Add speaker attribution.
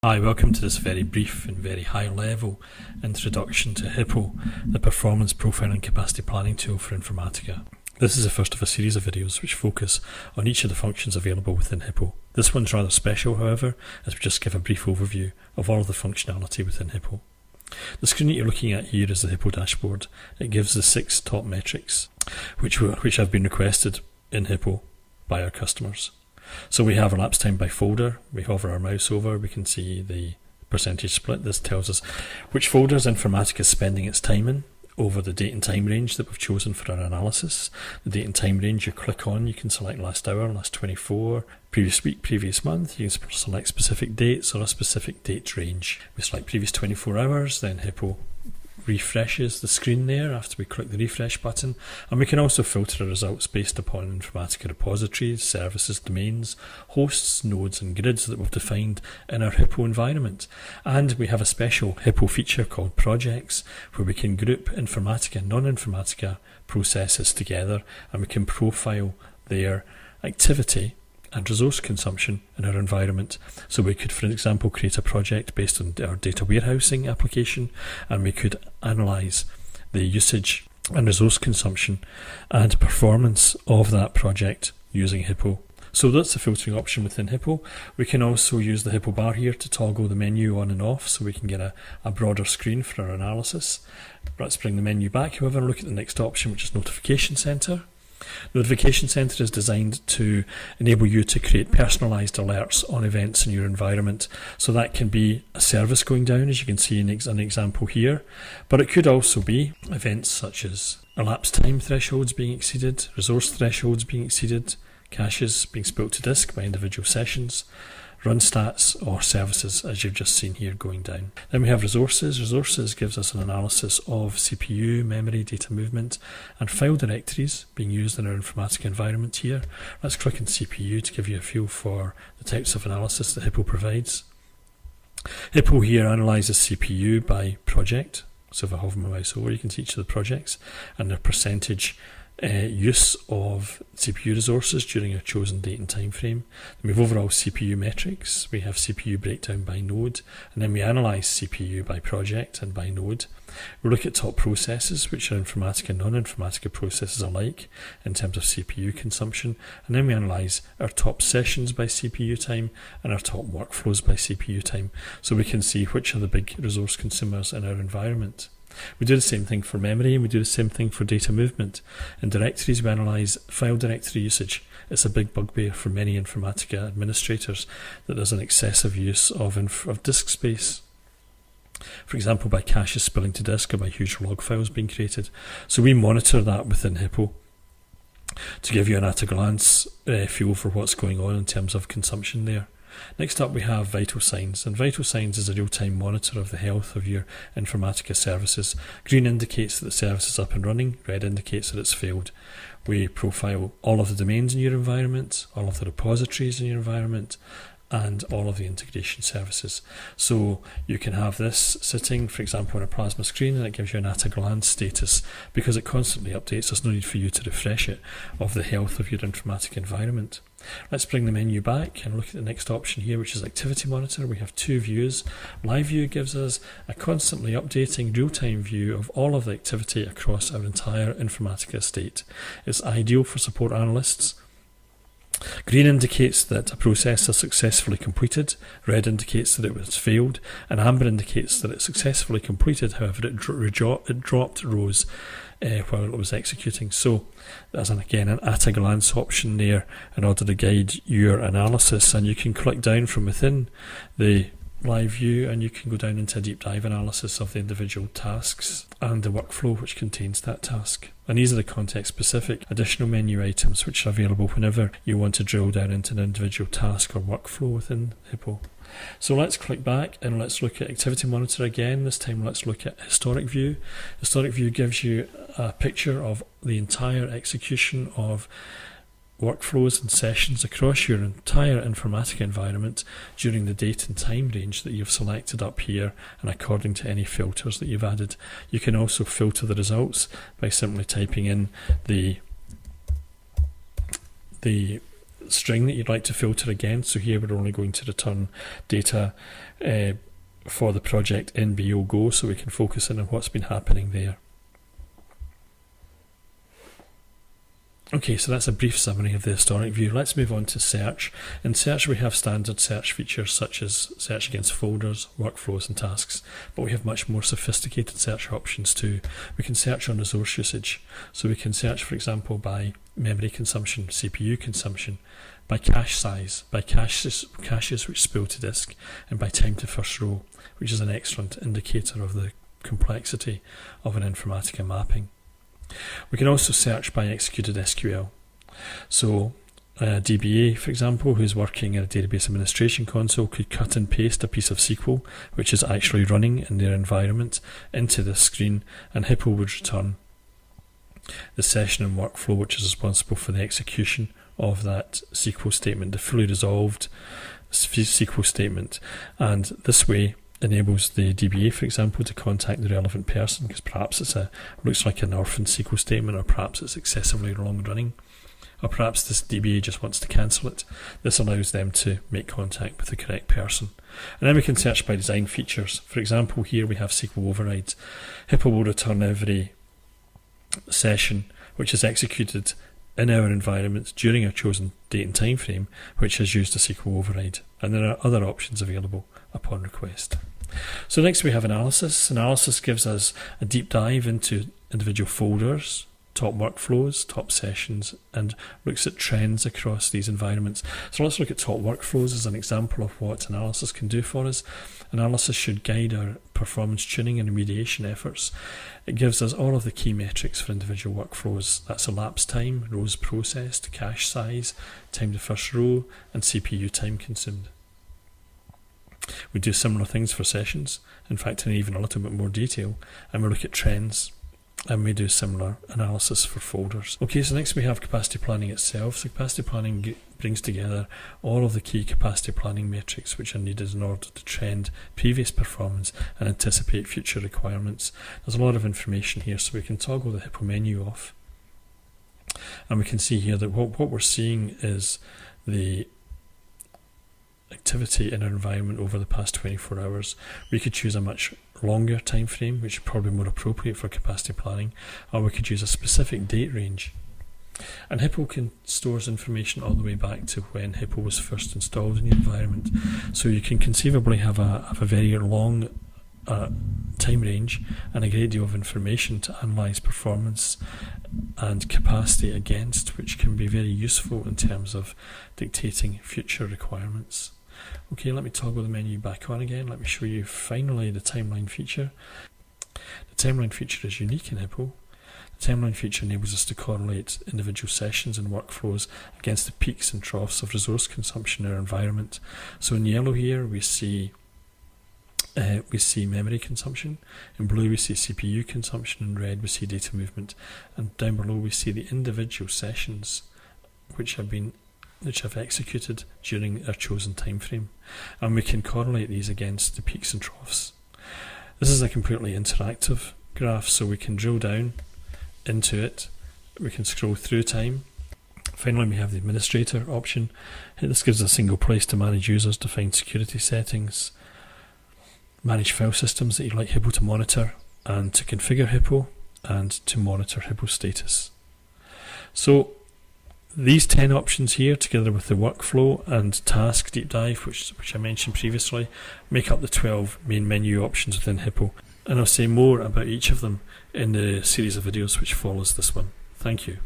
Speaker 1: Hi, welcome to this very brief and very high level introduction to Hippo, the performance profiling capacity planning tool for Informatica. This is the first of a series of videos which focus on each of the functions available within Hippo. This one's rather special, however, as we just give a brief overview of all of the functionality within Hippo. The screen that you're looking at here is the Hippo dashboard. It gives the 6 top metrics which have been requested in Hippo by our customers. So we have elapsed time by folder. We hover our mouse over, we can see the percentage split. This tells us which folders Informatica is spending its time in over the date and time range that we've chosen for our analysis. The date and time range you click on, you can select last hour, last 24, previous week, previous month. You can select specific dates or a specific date range. We select previous 24 hours, then Hippo refreshes the screen there after we click the refresh button, and we can also filter the results based upon Informatica repositories, services, domains, hosts, nodes and grids that we've defined in our Hippo environment. And we have a special Hippo feature called projects where we can group Informatica and non-Informatica processes together, and we can profile their activity and resource consumption in our environment. So we could, for example, create a project based on our data warehousing application, and we could analyse the usage and resource consumption and performance of that project using Hippo. So that's the filtering option within Hippo. We can also use the Hippo bar here to toggle the menu on and off so we can get a broader screen for our analysis. Let's bring the menu back, however, and look at the next option, which is Notification Centre. Notification Centre is designed to enable you to create personalised alerts on events in your environment. So that can be a service going down, as you can see in an example here, but it could also be events such as elapsed time thresholds being exceeded, resource thresholds being exceeded, caches being spilt to disk by individual sessions, run stats or services as you've just seen here going down. Then we have resources. Resources gives us an analysis of CPU, memory, data movement and file directories being used in our Informatica environment here. Let's click on CPU to give you a feel for the types of analysis that Hippo provides. Hippo here analyses CPU by project. So if I hover my mouse over, you can see each of the projects and their percentage use of CPU resources during a chosen date and time frame. Then we have overall CPU metrics, we have CPU breakdown by node, and then we analyse CPU by project and by node. We look at top processes, which are Informatica and non-Informatica processes alike in terms of CPU consumption, and then we analyse our top sessions by CPU time and our top workflows by CPU time, so we can see which are the big resource consumers in our environment. We do the same thing for memory, and we do the same thing for data movement. In directories, we analyse file directory usage. It's a big bugbear for many Informatica administrators that there's an excessive use of disk space. For example, by caches spilling to disk or by huge log files being created. So we monitor that within Hippo to give you an at-a-glance feel for what's going on in terms of consumption there. Next up we have Vital Signs, and Vital Signs is a real-time monitor of the health of your Informatica services. Green indicates that the service is up and running, red indicates that it's failed. We profile all of the domains in your environment, all of the repositories in your environment, and all of the integration services. So you can have this sitting, for example, on a plasma screen, and it gives you an at-a-glance status because it constantly updates. There's no need for you to refresh it of the health of your Informatica environment. Let's bring the menu back and look at the next option here, which is Activity Monitor. We have 2 views. Live View gives us a constantly updating real-time view of all of the activity across our entire Informatica estate. It's ideal for support analysts. Green indicates that a process is successfully completed, red indicates that it was failed, and amber indicates that it successfully completed, however it dropped rows while it was executing. So there's again an at-a-glance option there in order to guide your analysis, and you can click down from within the live view and you can go down into a deep dive analysis of the individual tasks and the workflow which contains that task. And these are the context specific additional menu items which are available whenever you want to drill down into an individual task or workflow within Hippo. So let's click back and let's look at Activity Monitor again. This time let's look at Historic View. Historic View gives you a picture of the entire execution of workflows and sessions across your entire Informatica environment during the date and time range that you've selected up here, and according to any filters that you've added. You can also filter the results by simply typing in the string that you'd like to filter again. So here we're only going to return data for the project NBO Go, so we can focus in on what's been happening there. Okay, so that's a brief summary of the historic view. Let's move on to search. In search, we have standard search features such as search against folders, workflows and tasks, but we have much more sophisticated search options too. We can search on resource usage. So we can search, for example, by memory consumption, CPU consumption, by cache size, by caches which spill to disk, and by time to first row, which is an excellent indicator of the complexity of an Informatica mapping. We can also search by executed SQL. So a DBA, for example, who's working in a database administration console could cut and paste a piece of SQL, which is actually running in their environment, into this screen, and Hippo would return the session and workflow which is responsible for the execution of that SQL statement, the fully resolved SQL statement. And this way enables the DBA, for example, to contact the relevant person, because perhaps looks like an orphan SQL statement, or perhaps it's excessively long running, or perhaps this DBA just wants to cancel it. This allows them to make contact with the correct person. And then we can search by design features. For example, here we have SQL overrides. Hippo will return every session which is executed in our environment during a chosen date and time frame which has used a SQL override, and there are other options available upon request. So next we have analysis. Analysis gives us a deep dive into individual folders, top workflows, top sessions, and looks at trends across these environments. So let's look at top workflows as an example of what analysis can do for us. Analysis should guide our performance tuning and remediation efforts. It gives us all of the key metrics for individual workflows. That's elapsed time, rows processed, cache size, time to first row, and CPU time consumed. We do similar things for sessions, in fact in even a little bit more detail, and we look at trends, and we do similar analysis for folders. Okay, so next we have capacity planning itself. So capacity planning brings together all of the key capacity planning metrics which are needed in order to trend previous performance and anticipate future requirements. There's a lot of information here, so we can toggle the Hippo menu off, and we can see here that what we're seeing is the activity in our environment over the past 24 hours. We could choose a much longer time frame, which is probably more appropriate for capacity planning, or we could use a specific date range. And Hippo stores information all the way back to when Hippo was first installed in the environment. So you can conceivably have a very long time range and a great deal of information to analyse performance and capacity against, which can be very useful in terms of dictating future requirements. Okay, let me toggle the menu back on again. Let me show you finally the timeline feature. The timeline feature is unique in Hippo. The timeline feature enables us to correlate individual sessions and workflows against the peaks and troughs of resource consumption in our environment. So in yellow here we see memory consumption, in blue we see CPU consumption, in red we see data movement, and down below we see the individual sessions which have executed during our chosen time frame, and we can correlate these against the peaks and troughs. This is a completely interactive graph, so we can drill down into it, we can scroll through time. Finally, we have the administrator option. This gives a single place to manage users, define security settings, manage file systems that you'd like Hippo to monitor, and to configure Hippo and to monitor Hippo status. So these 10 options here, together with the workflow and task deep dive, which I mentioned previously, make up the 12 main menu options within Hippo. And I'll say more about each of them in the series of videos which follows this one. Thank you.